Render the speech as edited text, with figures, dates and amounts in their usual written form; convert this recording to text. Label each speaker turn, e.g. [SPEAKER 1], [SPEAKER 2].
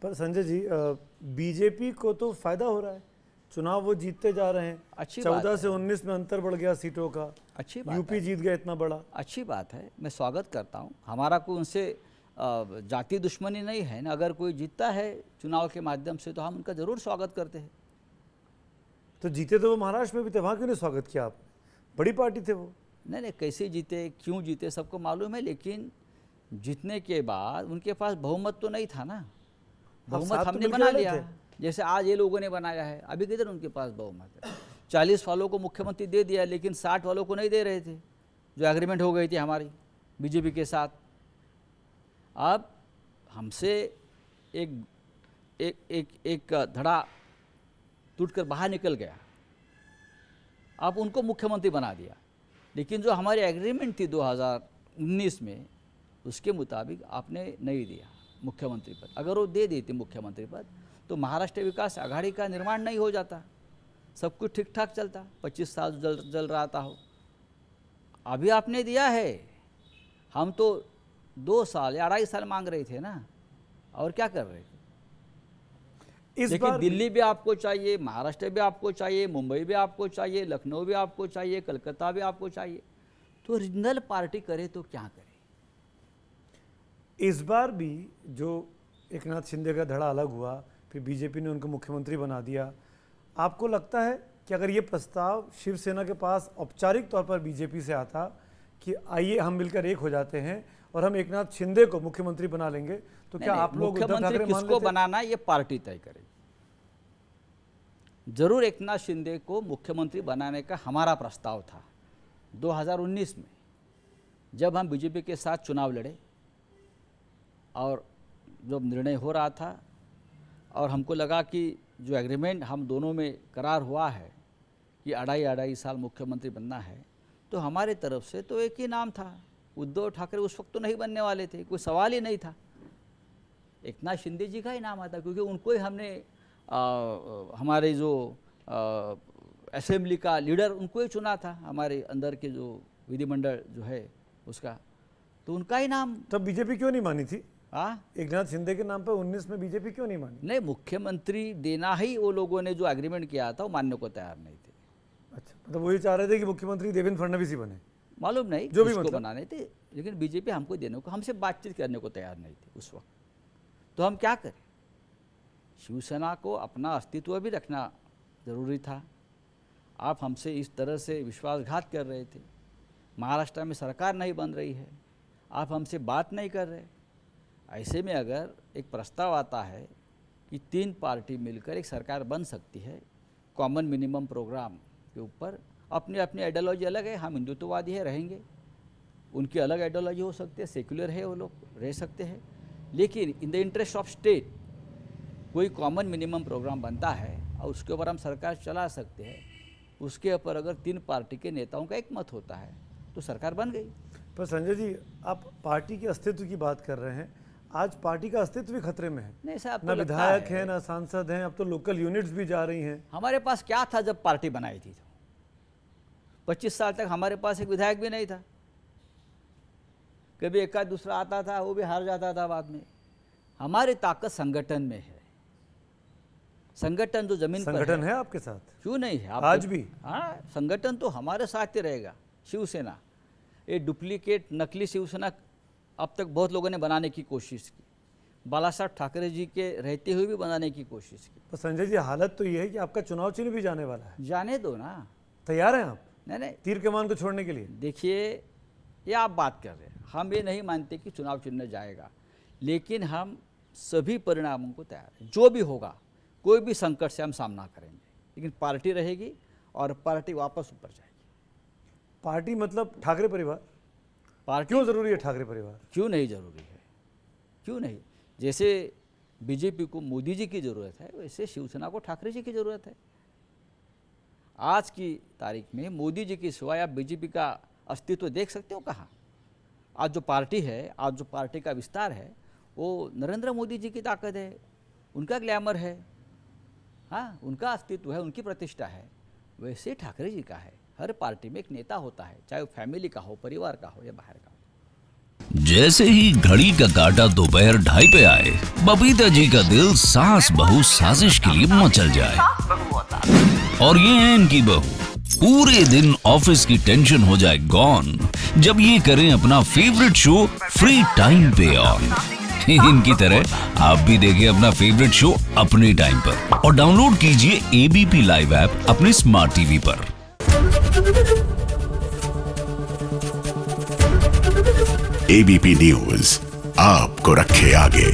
[SPEAKER 1] पर संजय जी, बीजेपी को तो फायदा हो रहा है, चुनाव वो जीतते जा रहे हैं।
[SPEAKER 2] अच्छी बात
[SPEAKER 1] 14
[SPEAKER 2] है।
[SPEAKER 1] से 19 में अंतर बढ़ गया सीटों का।
[SPEAKER 2] अच्छी बात
[SPEAKER 1] यूपी
[SPEAKER 2] है।
[SPEAKER 1] जीत गया इतना बड़ा।
[SPEAKER 2] अच्छी बात है, मैं स्वागत करता हूँ। हमारा कोई उनसे जाति दुश्मनी नहीं है ना। अगर कोई जीतता है चुनाव के माध्यम से तो हम उनका ज़रूर स्वागत करते हैं।
[SPEAKER 1] तो जीते तो वो महाराष्ट्र में भी थे, वहाँ क्यों नहीं स्वागत किया आप? बड़ी पार्टी थे वो।
[SPEAKER 2] नहीं नहीं, कैसे जीते क्यों जीते सबको मालूम है, लेकिन जीतने के बाद उनके पास बहुमत तो नहीं था ना। बहुमत
[SPEAKER 1] साथ तो
[SPEAKER 2] हमने
[SPEAKER 1] मिलके
[SPEAKER 2] बना
[SPEAKER 1] लड़े
[SPEAKER 2] लिया,
[SPEAKER 1] थे।
[SPEAKER 2] जैसे आज ये लोगों ने बनाया है। अभी किधर उनके पास बहुमत है? 40 वालों को मुख्यमंत्री दे दिया, लेकिन 60 वालों को नहीं दे रहे थे, जो एग्रीमेंट हो गई थी हमारी बीजेपी के साथ। अब हमसे एक एक एक एक धड़ा टूटकर बाहर निकल गया। अब उनको मुख्यमंत्री बना दिया, लेकिन जो हमारी एग्रीमेंट थी 2019 में, उसके मुताबिक आपने नहीं दिया मुख्यमंत्री पद। अगर वो दे देती मुख्यमंत्री पद तो महाराष्ट्र विकास आघाड़ी का निर्माण नहीं हो जाता, सब कुछ ठीक ठाक चलता। 25 साल जल रहा था हो। अभी आपने दिया है, हम तो 2 साल या 2.5 साल मांग रहे थे ना, और क्या कर रहे थे।
[SPEAKER 1] इस
[SPEAKER 2] लेकिन
[SPEAKER 1] बार
[SPEAKER 2] दिल्ली भी आपको चाहिए, महाराष्ट्र भी आपको चाहिए, मुंबई भी आपको चाहिए, लखनऊ भी आपको चाहिए, कलकत्ता भी आपको चाहिए। तो रीजनल पार्टी करे तो क्या करे।
[SPEAKER 1] इस बार भी जो एकनाथ शिंदे का धड़ा अलग हुआ, फिर बीजेपी ने उनको मुख्यमंत्री बना दिया। आपको लगता है कि अगर ये प्रस्ताव शिवसेना के पास औपचारिक तौर पर बीजेपी से आता कि आइए हम मिलकर एक हो जाते हैं और हम एकनाथ शिंदे को मुख्यमंत्री बना लेंगे, तो क्या आप लोग उद्धव
[SPEAKER 2] मुख्यमंत्री
[SPEAKER 1] ठाकरे मान
[SPEAKER 2] किसको
[SPEAKER 1] लेते?
[SPEAKER 2] बनाना ये पार्टी तय करेगी। जरूर एकनाथ शिंदे को मुख्यमंत्री बनाने का हमारा प्रस्ताव था 2019 में, जब हम बीजेपी के साथ चुनाव लड़े और जब निर्णय हो रहा था, और हमको लगा कि जो एग्रीमेंट हम दोनों में करार हुआ है कि 2.5 साल मुख्यमंत्री बनना है, तो हमारे तरफ से तो एक ही नाम था, उद्धव ठाकरे उस वक्त तो नहीं बनने वाले थे, कोई सवाल ही नहीं था। एकनाथ शिंदे जी का ही नाम आता, क्योंकि उनको ही हमने हमारे जो असेंबली का लीडर उनको ही चुना था, हमारे अंदर के जो विधिमंडल जो है उसका, तो उनका ही नाम।
[SPEAKER 1] तब बीजेपी क्यों नहीं मानी थी?
[SPEAKER 2] हाँ,
[SPEAKER 1] एकनाथ शिंदे के नाम पर 19 में बीजेपी क्यों नहीं मानी?
[SPEAKER 2] नहीं, मुख्यमंत्री देना ही वो लोगों ने जो एग्रीमेंट किया था वो मानने को तैयार नहीं थे।
[SPEAKER 1] अच्छा, मतलब वही चाह रहे थे कि मुख्यमंत्री देवेंद्र फडणवीस ही बने।
[SPEAKER 2] मालूम नहीं
[SPEAKER 1] जो भी
[SPEAKER 2] किसको
[SPEAKER 1] मतलब।
[SPEAKER 2] बनाने थे, लेकिन बीजेपी हमको देने को, हमसे बातचीत करने को तैयार नहीं थी उस वक्त। तो हम क्या करें। शिवसेना को अपना अस्तित्व भी रखना ज़रूरी था। आप हमसे इस तरह से विश्वासघात कर रहे थे। महाराष्ट्र में सरकार नहीं बन रही है, आप हमसे बात नहीं कर रहे। ऐसे में अगर एक प्रस्ताव आता है कि 3 पार्टी मिलकर एक सरकार बन सकती है कॉमन मिनिमम प्रोग्राम के ऊपर, अपनी अपनी आइडियोलॉजी अलग है, हम हिंदुत्ववादी है रहेंगे, उनकी अलग आइडियोलॉजी हो सकती है, सेक्युलर है वो लोग रह सकते हैं, लेकिन in the interest of state कोई कॉमन मिनिमम प्रोग्राम बनता है और उसके ऊपर हम सरकार चला सकते हैं। उसके ऊपर अगर 3 पार्टी के नेताओं का एक मत होता है तो सरकार बन गई।
[SPEAKER 1] पर संजय जी, आप पार्टी के अस्तित्व की बात कर रहे हैं, आज पार्टी का अस्तित्व भी खतरे में है।
[SPEAKER 2] नहीं साहब,
[SPEAKER 1] ना विधायक हैं, ना सांसद हैं, अब तो लोकल यूनिट्स भी जा रही हैं।
[SPEAKER 2] हमारे पास क्या था जब पार्टी बनाई थी? 25 साल तक हमारे पास एक विधायक भी नहीं था। कभी एक आध दूसरा आता था, वो भी हार जाता था बाद में। हमारी ताकत संगठन में है। संगठन जो जमीन पर
[SPEAKER 1] संगठन है आपके साथ?
[SPEAKER 2] क्यों नहीं है?
[SPEAKER 1] आज भी?
[SPEAKER 2] हाँ, संगठन तो हमारे साथ ही रहेगा। शिवसेना, ये डुप्लीकेट नकली शिवसेना अब तक बहुत लोगों ने बनाने की कोशिश की, बाला साहब ठाकरे जी के रहते हुए भी बनाने की कोशिश की।
[SPEAKER 1] तो संजय जी, हालत तो ये है कि आपका चुनाव चिन्ह भी जाने वाला है।
[SPEAKER 2] जाने दो ना।
[SPEAKER 1] तैयार हैं आप
[SPEAKER 2] नहीं नहीं,
[SPEAKER 1] तीर कमान को छोड़ने के लिए?
[SPEAKER 2] देखिए, ये आप बात कर रहे हैं, हम ये नहीं मानते कि चुनाव चिन्ह जाएगा, लेकिन हम सभी परिणामों को तैयार हैं। जो भी होगा, कोई भी संकट से हम सामना करेंगे, लेकिन पार्टी रहेगी और पार्टी वापस ऊपर जाएगी।
[SPEAKER 1] पार्टी मतलब ठाकरे परिवार?
[SPEAKER 2] पार्टी
[SPEAKER 1] क्यों जरूरी है ठाकरे परिवार?
[SPEAKER 2] क्यों नहीं जरूरी है? क्यों नहीं? जैसे बीजेपी को मोदी जी की ज़रूरत है, वैसे शिवसेना को ठाकरे जी की ज़रूरत है। आज की तारीख में मोदी जी की सिवाय आप बीजेपी का अस्तित्व देख सकते हो कहाँ? आज जो पार्टी है, आज जो पार्टी का विस्तार है, वो नरेंद्र मोदी जी की ताकत है, उनका ग्लैमर है, हाँ, उनका अस्तित्व है, उनकी प्रतिष्ठा है। वैसे ठाकरे जी का है। हर पार्टी में एक नेता होता है, चाहे वो फैमिली का हो, परिवार का हो या बाहर का हो।
[SPEAKER 3] जैसे ही घड़ी का काटा दोपहर 2:30 पे आए, बबीता जी का दिल सास बहू साजिश के लिए मचल जाए। और ये है इनकी बहू, पूरे दिन ऑफिस की टेंशन हो जाए गॉन जब ये करें अपना फेवरेट शो फ्री टाइम पे ऑन। इनकी तरह आप भी देखें अपना फेवरेट शो अपने टाइम पर और डाउनलोड कीजिए एबीपी लाइव ऐप अपने स्मार्ट टीवी पर।
[SPEAKER 4] एबीपी न्यूज आपको रखे आगे।